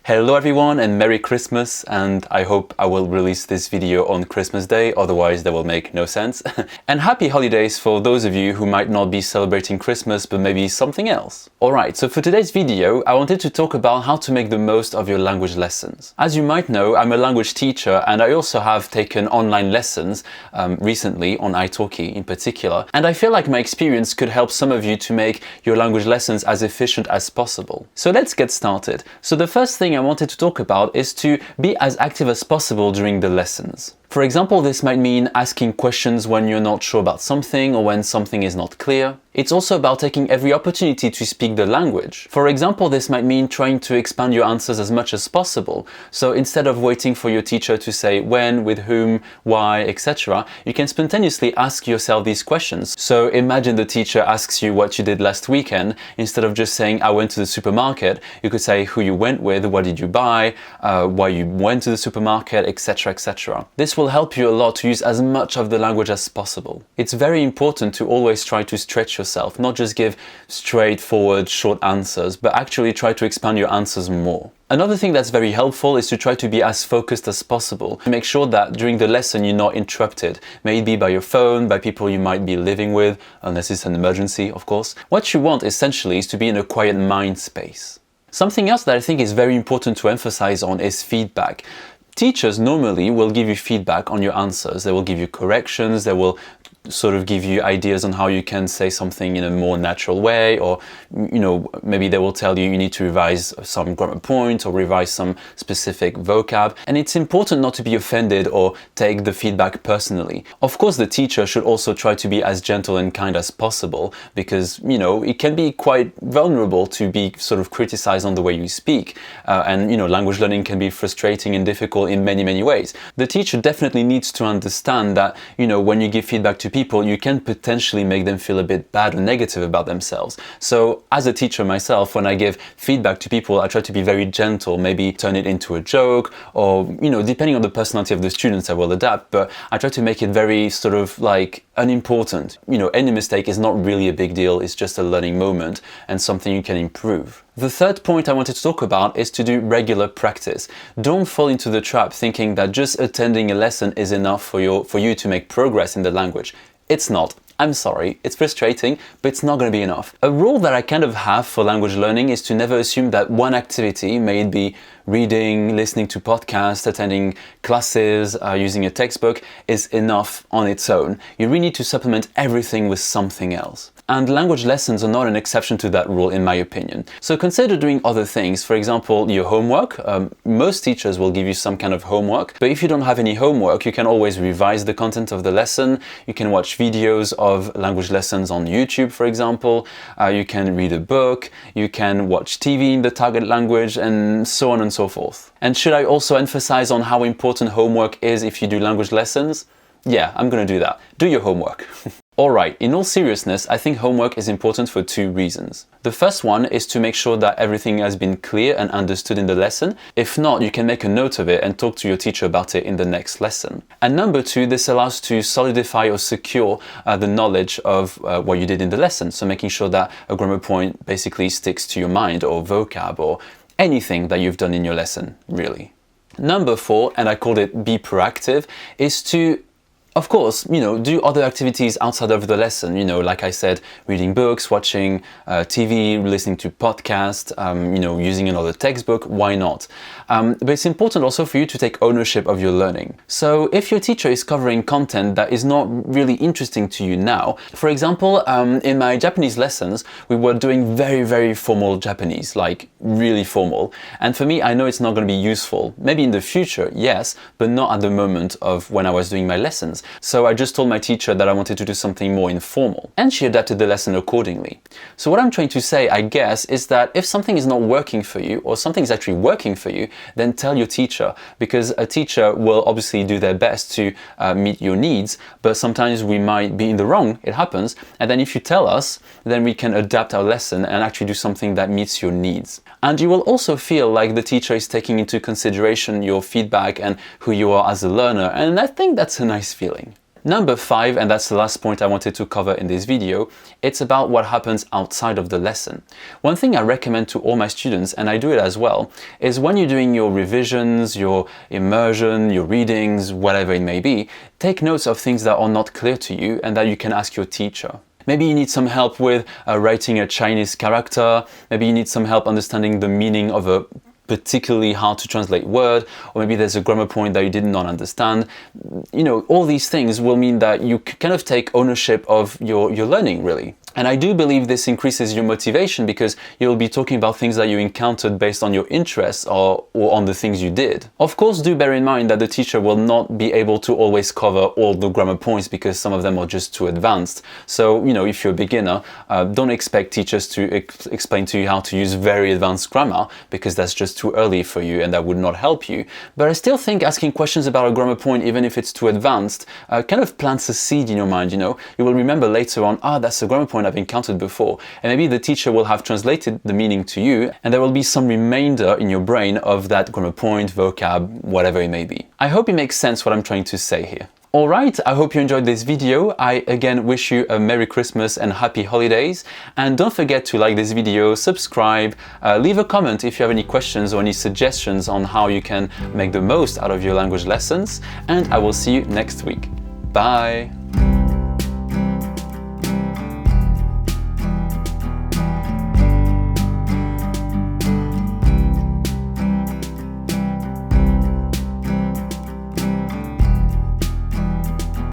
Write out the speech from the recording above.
Hello everyone and Merry Christmas, and I hope I will release this video on Christmas Day, otherwise that will make no sense. And happy holidays for those of you who might not be celebrating Christmas but maybe something else. Alright, so for today's video I wanted to talk about how to make the most of your language lessons. As you might know, I'm a language teacher and I also have taken online lessons recently on italki in particular, and I feel like my experience could help some of you to make your language lessons as efficient as possible. So let's get started. So the first thing I wanted to talk about is to be as active as possible during the lessons. For example, this might mean asking questions when you're not sure about something or when something is not clear. It's also about taking every opportunity to speak the language. For example, this might mean trying to expand your answers as much as possible. So instead of waiting for your teacher to say when, with whom, why, etc., you can spontaneously ask yourself these questions. So imagine the teacher asks you what you did last weekend. Instead of just saying, I went to the supermarket, you could say who you went with, what did you buy, why you went to the supermarket, etc., etc. This will help you a lot to use as much of the language as possible. It's very important to always try to stretch yourself, not just give straightforward, short answers, but actually try to expand your answers more. Another thing that's very helpful is to try to be as focused as possible. Make sure that during the lesson you're not interrupted, maybe by your phone, by people you might be living with, unless it's an emergency, of course. What you want essentially is to be in a quiet mind space. Something else that I think is very important to emphasize on is feedback. Teachers normally will give you feedback on your answers. They will give you corrections, they will sort of give you ideas on how you can say something in a more natural way, or maybe they will tell you need to revise some grammar points or revise some specific vocab. And it's important not to be offended or take the feedback personally. Of course, the teacher should also try to be as gentle and kind as possible, because it can be quite vulnerable to be sort of criticized on the way you speak, and language learning can be frustrating and difficult in many ways. The teacher definitely needs to understand that when you give feedback to people, you can potentially make them feel a bit bad or negative about themselves. So as a teacher myself, when I give feedback to people, I try to be very gentle, maybe turn it into a joke, or depending on the personality of the students, I will adapt, but I try to make it very sort of like unimportant. Any mistake is not really a big deal, it's just a learning moment and something you can improve. The third point I wanted to talk about is to do regular practice. Don't fall into the trap thinking that just attending a lesson is enough for you to make progress in the language. It's not. I'm sorry, it's frustrating, but it's not going to be enough. A rule that I kind of have for language learning is to never assume that one activity, may it be reading, listening to podcasts, attending classes, using a textbook, is enough on its own. You really need to supplement everything with something else. And language lessons are not an exception to that rule, in my opinion. So consider doing other things. For example, your homework. Most teachers will give you some kind of homework, but if you don't have any homework, you can always revise the content of the lesson. You can watch videos of language lessons on YouTube, for example. You can read a book. You can watch TV in the target language, and so on and so forth. And should I also emphasize on how important homework is if you do language lessons? Yeah, I'm gonna do that. Do your homework. Alright, in all seriousness, I think homework is important for two reasons. The first one is to make sure that everything has been clear and understood in the lesson. If not, you can make a note of it and talk to your teacher about it in the next lesson. And number two, this allows to solidify or secure the knowledge of what you did in the lesson. So making sure that a grammar point basically sticks to your mind, or vocab, or anything that you've done in your lesson, really. Number four, and I called it be proactive, is to of course, do other activities outside of the lesson, like I said, reading books, watching TV, listening to podcasts, using another textbook, why not? But it's important also for you to take ownership of your learning. So if your teacher is covering content that is not really interesting to you now, for example, in my Japanese lessons, we were doing very formal Japanese, like really formal. And for me, I know it's not going to be useful. Maybe in the future, yes, but not at the moment of when I was doing my lessons. So I just told my teacher that I wanted to do something more informal, and she adapted the lesson accordingly. So what I'm trying to say, I guess, is that if something is not working for you, or something is actually working for you, then tell your teacher, because a teacher will obviously do their best to meet your needs, but sometimes we might be in the wrong, it happens, and then if you tell us, then we can adapt our lesson and actually do something that meets your needs. And you will also feel like the teacher is taking into consideration your feedback and who you are as a learner, and I think that's a nice feeling. Number 5, and that's the last point I wanted to cover in this video, it's about what happens outside of the lesson. One thing I recommend to all my students, and I do it as well, is when you're doing your revisions, your immersion, your readings, whatever it may be, take notes of things that are not clear to you and that you can ask your teacher. Maybe you need some help with writing a Chinese character, maybe you need some help understanding the meaning of a particularly hard to translate word, or maybe there's a grammar point that you did not understand. You know, all these things will mean that you kind of take ownership of your learning, really. And I do believe this increases your motivation because you'll be talking about things that you encountered based on your interests or on the things you did. Of course, do bear in mind that the teacher will not be able to always cover all the grammar points because some of them are just too advanced. So, you know, if you're a beginner, don't expect teachers to explain to you how to use very advanced grammar because that's just too early for you and that would not help you. But I still think asking questions about a grammar point, even if it's too advanced, kind of plants a seed in your mind, you know. You will remember later on, that's a grammar point I've encountered before, and maybe the teacher will have translated the meaning to you and there will be some remainder in your brain of that grammar point, vocab, whatever it may be. I hope it makes sense what I'm trying to say here. Alright, I hope you enjoyed this video. I again wish you a Merry Christmas and Happy Holidays, and don't forget to like this video, subscribe, leave a comment if you have any questions or any suggestions on how you can make the most out of your language lessons, and I will see you next week. Bye!